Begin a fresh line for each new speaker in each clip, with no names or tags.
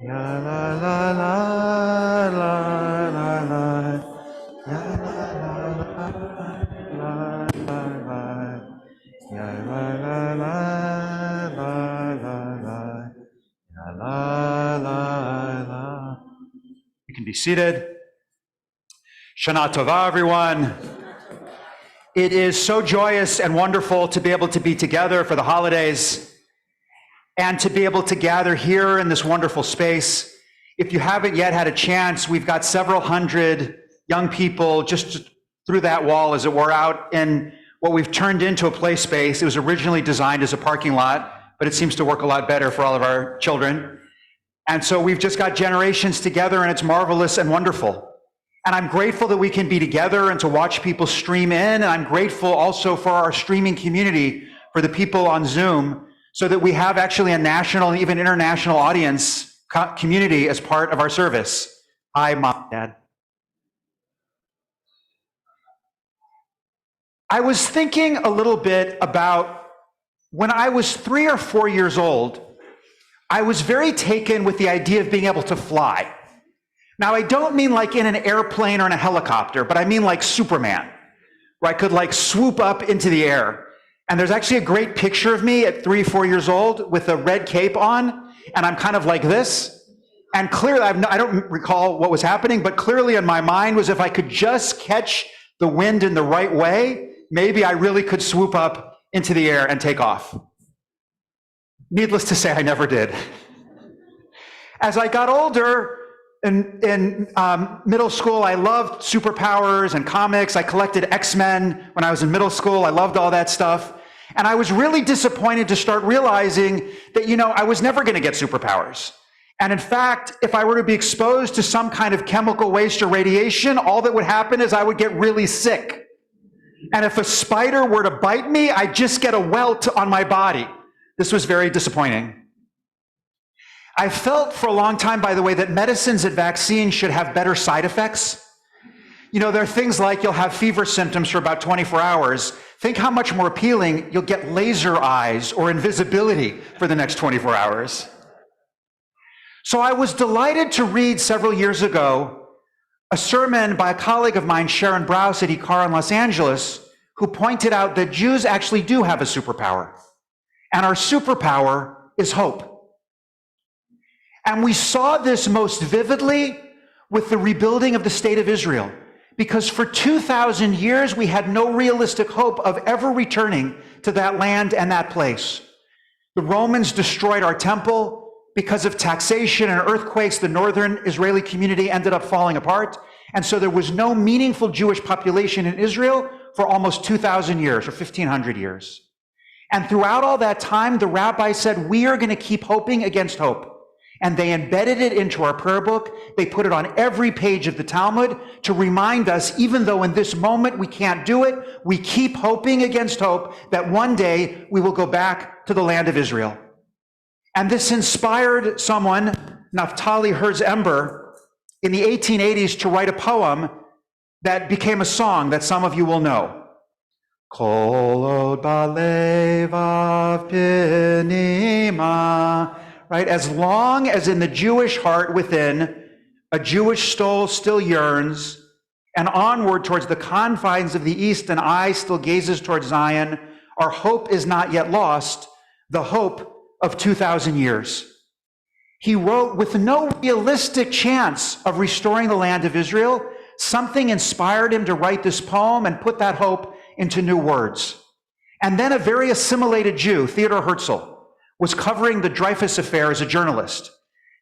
La la la la la la la. La la la la la la la. La la la la la la la. La la la la. You can be seated. Shana Tova, everyone. It is so joyous and wonderful to be able to be together for the holidays and to be able to gather here in this wonderful space. If you haven't yet had a chance, we've got several hundred young people just through that wall, as it were, out in what we've turned into a play space. It was originally designed as a parking lot, but it seems to work a lot better for all of our children. And so we've just got generations together, and it's marvelous and wonderful. And I'm grateful that we can be together and to watch people stream in. And I'm grateful also for our streaming community, for the people on Zoom, so that we have actually a national and even international audience community as part of our service. Hi, Mom, Dad. I was thinking a little bit about when I was 3 or 4 years old, I was very taken with the idea of being able to fly. Now, I don't mean like in an airplane or in a helicopter, but I mean like Superman, where I could like swoop up into the air. And there's actually a great picture of me at 3, 4 years old with a red cape on, and I'm kind of like this. And clearly, I don't recall what was happening, but clearly in my mind was if I could just catch the wind in the right way, maybe I really could swoop up into the air and take off. Needless to say, I never did. As I got older, in middle school, I loved superpowers and comics. I collected X-Men when I was in middle school. I loved all that stuff. And I was really disappointed to start realizing that, I was never going to get superpowers. And in fact, if I were to be exposed to some kind of chemical waste or radiation, all that would happen is I would get really sick. And if a spider were to bite me, I'd just get a welt on my body. This was very disappointing. I felt for a long time, by the way, that medicines and vaccines should have better side effects. There are things like you'll have fever symptoms for about 24 hours. Think how much more appealing you'll get laser eyes or invisibility for the next 24 hours. So I was delighted to read several years ago a sermon by a colleague of mine, Sharon Brous at ECAR in Los Angeles, who pointed out that Jews actually do have a superpower. And our superpower is hope. And we saw this most vividly with the rebuilding of the state of Israel, because for 2,000 years, we had no realistic hope of ever returning to that land and that place. The Romans destroyed our temple. Because of taxation and earthquakes, the northern Israeli community ended up falling apart. And so there was no meaningful Jewish population in Israel for almost 2,000 years or 1,500 years. And throughout all that time, the rabbis said, we are going to keep hoping against hope. And they embedded it into our prayer book. They put it on every page of the Talmud to remind us, even though in this moment we can't do it, we keep hoping against hope that one day we will go back to the land of Israel. And this inspired someone, Naftali Herz-Ember, in the 1880s to write a poem that became a song that some of you will know. Kol od balevav pinima. Right? As long as in the Jewish heart within, a Jewish soul still yearns, and onward towards the confines of the East, an eye still gazes towards Zion, our hope is not yet lost, the hope of 2,000 years. He wrote, with no realistic chance of restoring the land of Israel, something inspired him to write this poem and put that hope into new words. And then a very assimilated Jew, Theodor Herzl, was covering the Dreyfus affair as a journalist.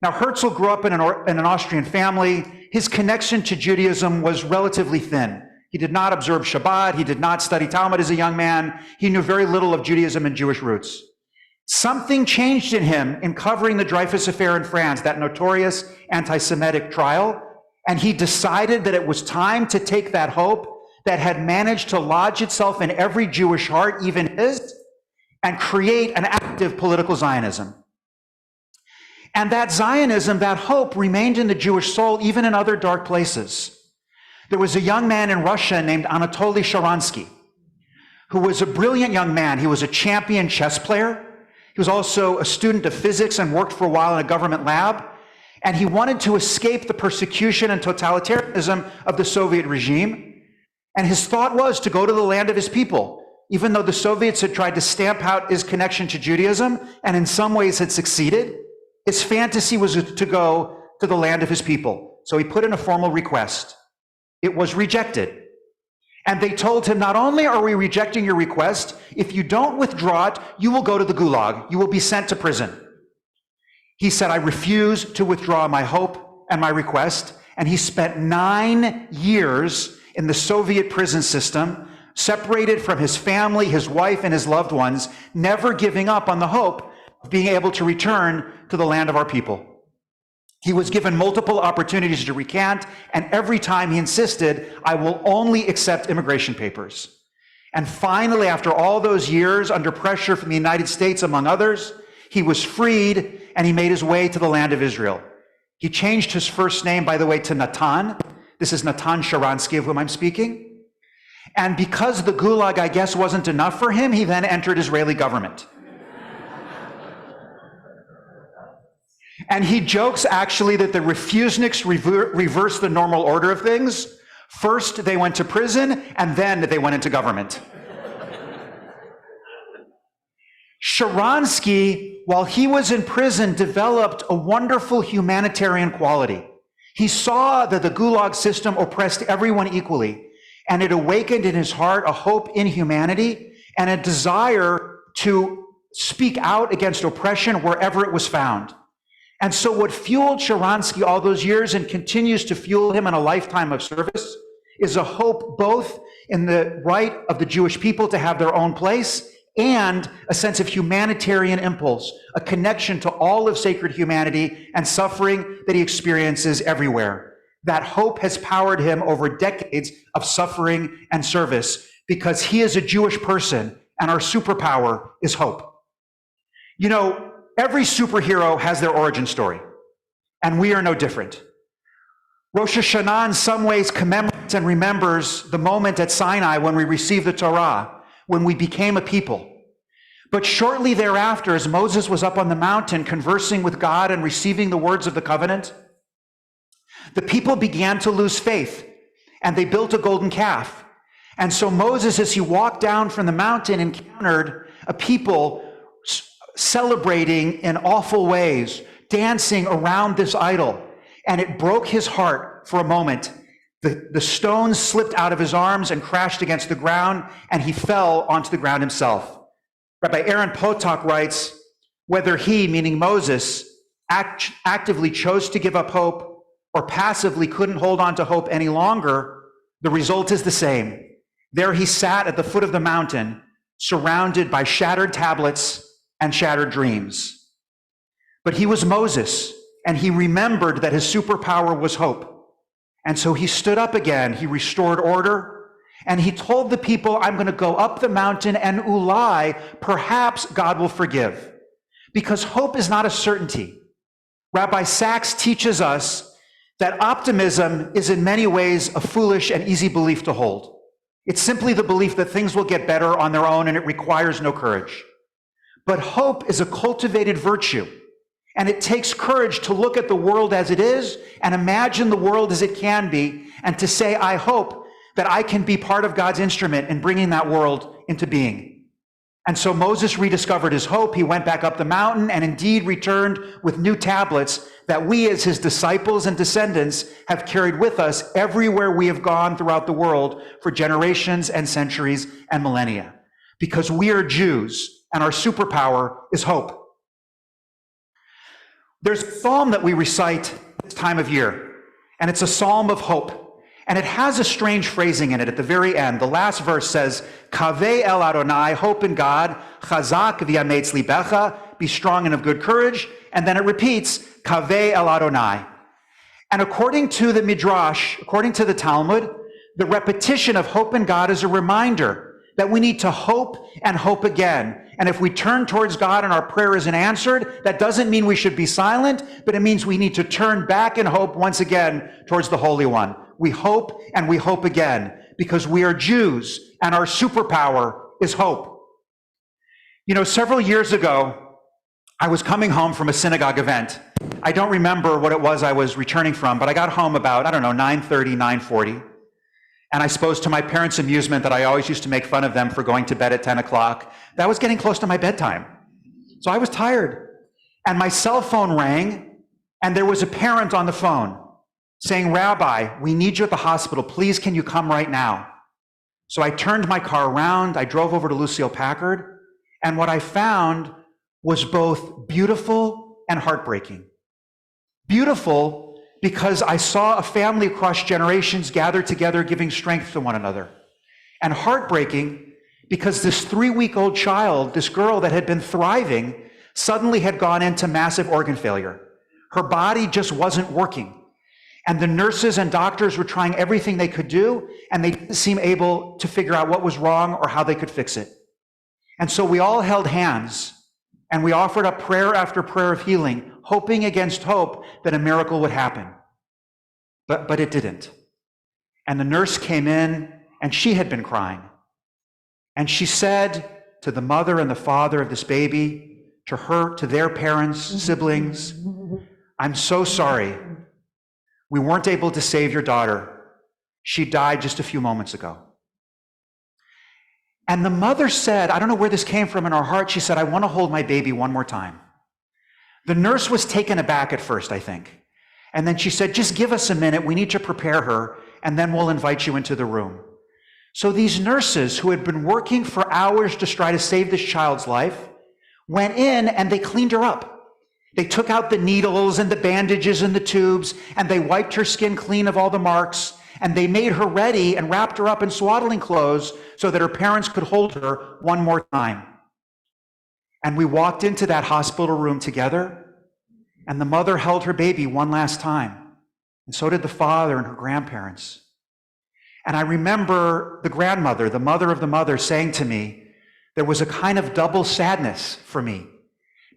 Now, Herzl grew up in an Austrian family. His connection to Judaism was relatively thin. He did not observe Shabbat. He did not study Talmud as a young man. He knew very little of Judaism and Jewish roots. Something changed in him in covering the Dreyfus affair in France, that notorious anti-Semitic trial, and he decided that it was time to take that hope that had managed to lodge itself in every Jewish heart, even his, and create an active political Zionism. And that Zionism, that hope, remained in the Jewish soul, even in other dark places. There was a young man in Russia named Anatoly Sharansky, who was a brilliant young man. He was a champion chess player. He was also a student of physics and worked for a while in a government lab. And he wanted to escape the persecution and totalitarianism of the Soviet regime. And his thought was to go to the land of his people, even though the Soviets had tried to stamp out his connection to Judaism and in some ways had succeeded. His fantasy was to go to the land of his people. So he put in a formal request. It was rejected. And they told him, not only are we rejecting your request, if you don't withdraw it, you will go to the gulag. You will be sent to prison. He said, I refuse to withdraw my hope and my request. And he spent 9 years in the Soviet prison system, separated from his family, his wife, and his loved ones, never giving up on the hope of being able to return to the land of our people. He was given multiple opportunities to recant, and every time he insisted, I will only accept immigration papers. And finally, after all those years, under pressure from the United States, among others, he was freed, and he made his way to the land of Israel. He changed his first name, by the way, to Natan. This is Natan Sharansky, of whom I'm speaking. And because the gulag, I guess, wasn't enough for him, he then entered Israeli government. And he jokes, actually, that the refuseniks reversed the normal order of things. First, they went to prison, and then they went into government. Sharansky, while he was in prison, developed a wonderful humanitarian quality. He saw that the gulag system oppressed everyone equally, and it awakened in his heart a hope in humanity and a desire to speak out against oppression wherever it was found. And so what fueled Sharansky all those years and continues to fuel him in a lifetime of service is a hope both in the right of the Jewish people to have their own place and a sense of humanitarian impulse, a connection to all of sacred humanity and suffering that he experiences everywhere. That hope has powered him over decades of suffering and service because he is a Jewish person and our superpower is hope. You know, every superhero has their origin story, and we are no different. Rosh Hashanah in some ways commemorates and remembers the moment at Sinai when we received the Torah, when we became a people. But shortly thereafter, as Moses was up on the mountain conversing with God and receiving the words of the covenant, the people began to lose faith, and they built a golden calf. And so Moses, as he walked down from the mountain, encountered a people celebrating in awful ways, dancing around this idol. And it broke his heart for a moment. The stones slipped out of his arms and crashed against the ground, and he fell onto the ground himself. Rabbi Aaron Potok writes, whether he, meaning Moses, actively chose to give up hope or passively couldn't hold on to hope any longer, the result is the same. There he sat at the foot of the mountain, surrounded by shattered tablets and shattered dreams. But he was Moses, and he remembered that his superpower was hope. And so he stood up again, he restored order, and he told the people, I'm going to go up the mountain, and ulai, perhaps God will forgive. Because hope is not a certainty. Rabbi Sachs teaches us that optimism is in many ways a foolish and easy belief to hold. It's simply the belief that things will get better on their own, and it requires no courage. But hope is a cultivated virtue, and it takes courage to look at the world as it is and imagine the world as it can be, and to say, I hope that I can be part of God's instrument in bringing that world into being. And so Moses rediscovered his hope. He went back up the mountain and indeed returned with new tablets that we as his disciples and descendants have carried with us everywhere we have gone throughout the world for generations and centuries and millennia. Because we are Jews, and our superpower is hope. There's a psalm that we recite this time of year, and it's a psalm of hope. And it has a strange phrasing in it at the very end. The last verse says, Kaveh el Adonai, hope in God, chazak v'yametz libecha, be strong and of good courage. And then it repeats, Kaveh el Adonai. And according to the Midrash, according to the Talmud, the repetition of hope in God is a reminder that we need to hope and hope again. And if we turn towards God and our prayer isn't answered, that doesn't mean we should be silent, but it means we need to turn back in hope once again towards the Holy One. We hope and we hope again because we are Jews and our superpower is hope. You know, several years ago, I was coming home from a synagogue event. I don't remember what it was I was returning from, but I got home about, 9:30, 9:40. And I suppose to my parents' amusement that I always used to make fun of them for going to bed at 10 o'clock, that was getting close to my bedtime. So I was tired. And my cell phone rang, and there was a parent on the phone saying, "Rabbi, we need you at the hospital. Please, can you come right now?" So I turned my car around, I drove over to Lucille Packard, and what I found was both beautiful and heartbreaking. Beautiful because I saw a family across generations gathered together giving strength to one another. And heartbreaking because this 3-week-old child, this girl that had been thriving, suddenly had gone into massive organ failure. Her body just wasn't working. And the nurses and doctors were trying everything they could do, and they didn't seem able to figure out what was wrong or how they could fix it. And so we all held hands, and we offered up prayer after prayer of healing, hoping against hope that a miracle would happen. But it didn't. And the nurse came in, and she had been crying. And she said to the mother and the father of this baby, to their parents, siblings, "I'm so sorry. We weren't able to save your daughter. She died just a few moments ago." And the mother said, I don't know where this came from in her heart, she said, "I want to hold my baby one more time." The nurse was taken aback at first, I think. And then she said, "Just give us a minute. We need to prepare her, and then we'll invite you into the room." So these nurses who had been working for hours to try to save this child's life went in and they cleaned her up. They took out the needles and the bandages and the tubes, and they wiped her skin clean of all the marks, and they made her ready and wrapped her up in swaddling clothes so that her parents could hold her one more time. And we walked into that hospital room together, and the mother held her baby one last time, and so did the father and her grandparents. And I remember the grandmother, the mother of the mother, saying to me, there was a kind of double sadness for me.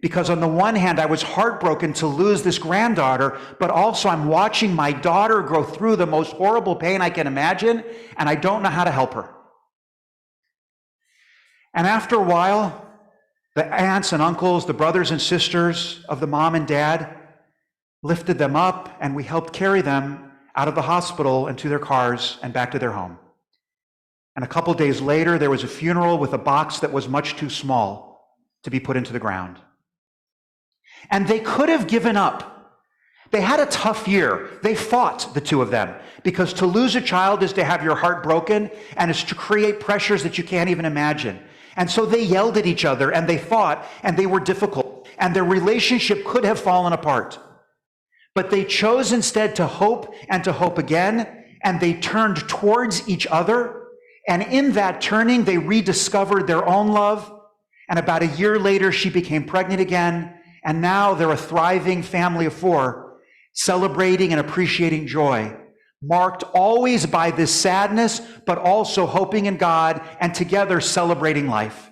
Because on the one hand, I was heartbroken to lose this granddaughter, but also I'm watching my daughter go through the most horrible pain I can imagine, and I don't know how to help her. And after a while, the aunts and uncles, the brothers and sisters of the mom and dad lifted them up, and we helped carry them out of the hospital and to their cars and back to their home. And a couple days later, there was a funeral with a box that was much too small to be put into the ground. And they could have given up. They had a tough year. They fought, the two of them, because to lose a child is to have your heart broken, and it's to create pressures that you can't even imagine. And so they yelled at each other, and they fought, and they were difficult, and their relationship could have fallen apart. But they chose instead to hope and to hope again, and they turned towards each other, and in that turning, they rediscovered their own love, and about a year later, she became pregnant again, and now they're a thriving family of 4, celebrating and appreciating joy, marked always by this sadness, but also hoping in God and together celebrating life.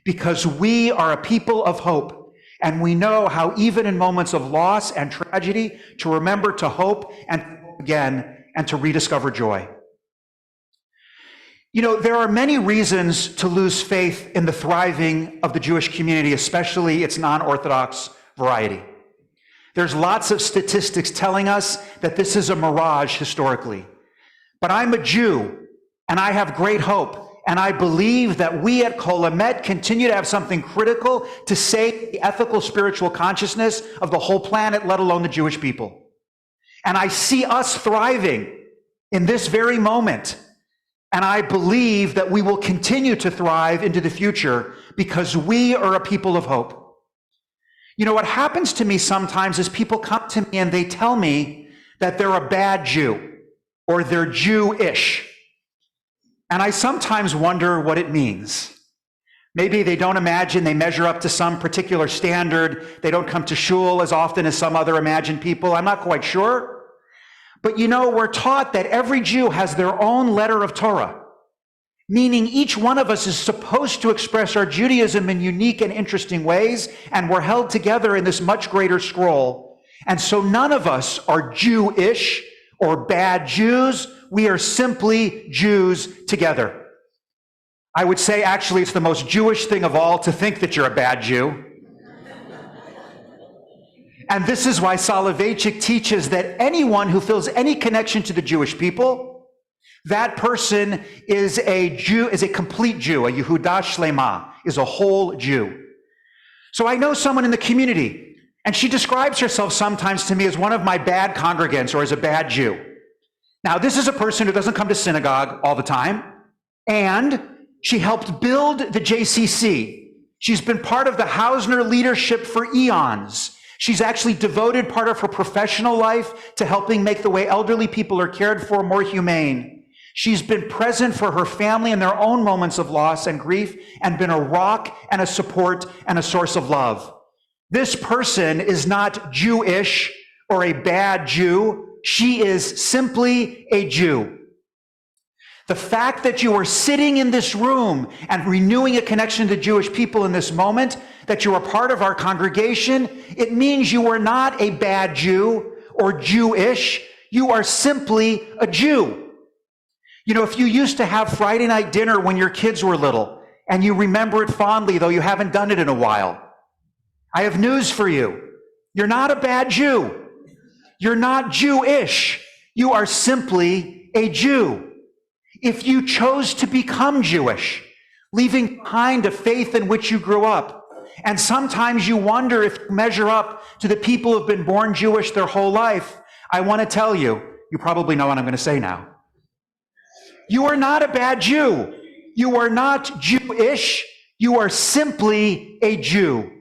Because we are a people of hope, and we know how even in moments of loss and tragedy, to remember to hope and hope again and to rediscover joy. You know, there are many reasons to lose faith in the thriving of the Jewish community, especially its non-Orthodox variety. There's lots of statistics telling us that this is a mirage historically. But I'm a Jew, and I have great hope, and I believe that we at Kol Hamet continue to have something critical to say the ethical spiritual consciousness of the whole planet, let alone the Jewish people. And I see us thriving in this very moment. And I believe that we will continue to thrive into the future because we are a people of hope. You know, what happens to me sometimes is people come to me and they tell me that they're a bad Jew or they're Jewish. And I sometimes wonder what it means. Maybe they don't imagine they measure up to some particular standard. They don't come to shul as often as some other imagined people. I'm not quite sure. But you know, we're taught that every Jew has their own letter of Torah, meaning each one of us is supposed to express our Judaism in unique and interesting ways, and we're held together in this much greater scroll. And so none of us are Jewish or bad Jews. We are simply Jews together. I would say actually it's the most Jewish thing of all to think that you're a bad Jew. And this is why Soloveitchik teaches that anyone who feels any connection to the Jewish people, that person is a Jew, is a complete Jew, a Yehuda Shlema, is a whole Jew. So I know someone in the community, and she describes herself sometimes to me as one of my bad congregants or as a bad Jew. Now, this is a person who doesn't come to synagogue all the time, and she helped build the JCC. She's been part of the Hausner leadership for eons. She's actually devoted part of her professional life to helping make the way elderly people are cared for more humane. She's been present for her family in their own moments of loss and grief and been a rock and a support and a source of love. This person is not Jewish or a bad Jew. She is simply a Jew. The fact that you are sitting in this room and renewing a connection to Jewish people in this moment, that you are part of our congregation, it means you are not a bad Jew or Jewish. You are simply a Jew. You know, if you used to have Friday night dinner when your kids were little, and you remember it fondly, though you haven't done it in a while, I have news for you. You're not a bad Jew. You're not Jewish. You are simply a Jew. If you chose to become Jewish, leaving behind a faith in which you grew up, and sometimes you wonder if you measure up to the people who have been born Jewish their whole life, I want to tell you, you probably know what I'm going to say now. You are not a bad Jew. You are not Jewish. You are simply a Jew.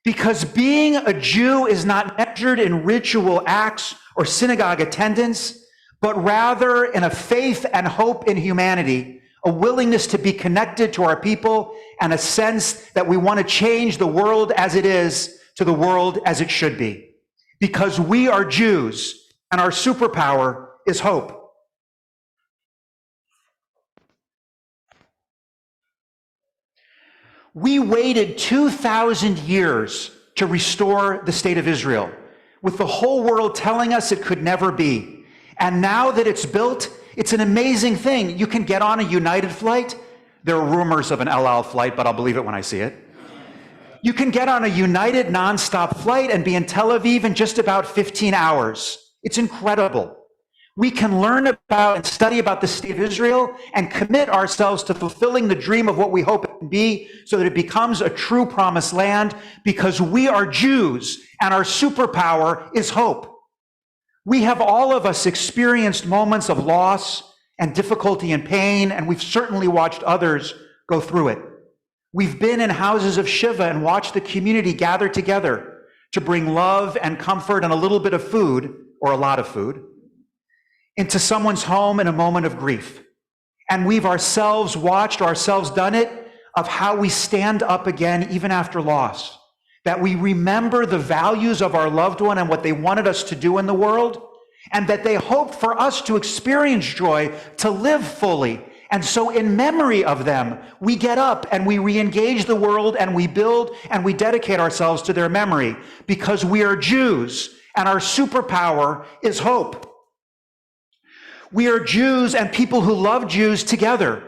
Because being a Jew is not measured in ritual acts or synagogue attendance, but rather in a faith and hope in humanity, a willingness to be connected to our people, and a sense that we want to change the world as it is to the world as it should be. Because we are Jews, and our superpower is hope. We waited 2,000 years to restore the state of Israel, with the whole world telling us it could never be. And now that it's built, it's an amazing thing. You can get on a United flight. There are rumors of an El Al flight, but I'll believe it when I see it. You can get on a United nonstop flight and be in Tel Aviv in just about 15 hours. It's incredible. We can learn about and study about the state of Israel and commit ourselves to fulfilling the dream of what we hope it can be so that it becomes a true promised land, because we are Jews and our superpower is hope. We have all of us experienced moments of loss and difficulty and pain, and we've certainly watched others go through it. We've been in houses of Shiva and watched the community gather together to bring love and comfort and a little bit of food, or a lot of food, into someone's home in a moment of grief. And we've ourselves watched, or ourselves done it, of how we stand up again even after loss. That we remember the values of our loved one and what they wanted us to do in the world, and that they hoped for us to experience joy, to live fully. And so in memory of them, we get up and we re-engage the world and we build and we dedicate ourselves to their memory, because we are Jews and our superpower is hope. We are Jews and people who love Jews together.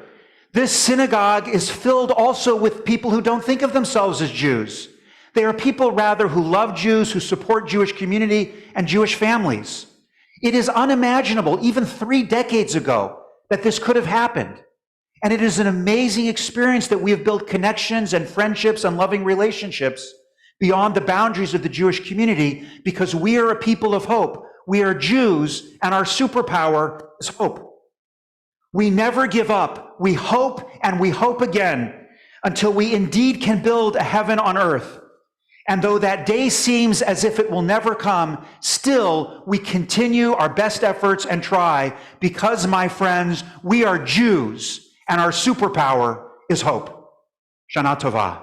This synagogue is filled also with people who don't think of themselves as Jews. They are people rather who love Jews, who support Jewish community and Jewish families. It is unimaginable, even 3 decades ago, that this could have happened. And it is an amazing experience that we have built connections and friendships and loving relationships beyond the boundaries of the Jewish community, because we are a people of hope. We are Jews, and our superpower is hope. We never give up. We hope and we hope again until we indeed can build a heaven on earth. And though that day seems as if it will never come, still we continue our best efforts and try, because, my friends, we are Jews and our superpower is hope. Shana Tova.